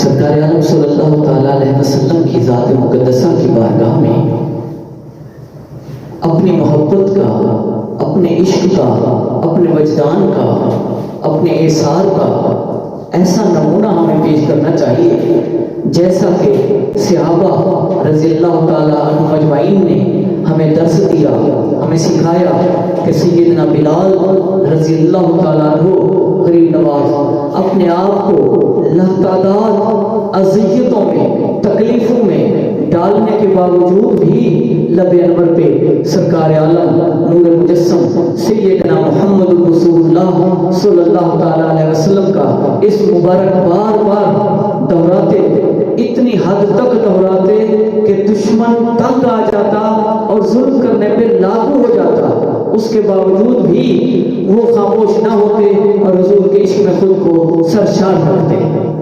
सरकार आलम सल्लल्लाहु ताला अलैहि वसल्लम की ज़ात मुक़द्दसा की बारगाह में अपनी मोहब्बत का, अपने इश्क का, अपने वजदान का, अपने एसार का ऐसा नमूना हमें पेश करना चाहिए जैसा कि सहाबा रज़ियल्लाहु ताला अन्हुम अजमाइन ने हमें दर्स दिया, हमें सिखाया कि सैयदना बिलाल रज़ियल्लाहु ताला अन्हु गरीब नवाज अपने आप को लातादाद अज़ियतों में, तकलीफ़ों में डालने के बावजूद भी लबे अनवर पे सरकार आलम नूर मुजस्सम सैयदना मुहम्मद रसूलुल्लाह सल्लल्लाहु ताला अलैहि वसल्लम का इस मुबारक बार बार दोहराते, इतनी हद तक दोहराते कि दुश्मन तंग आ जाता और जुल्म करने पे लागू हो जाता। उसके बावजूद भी वो खामोश ना होते और हुजूर के इश्क में खुद को सरशार रखते।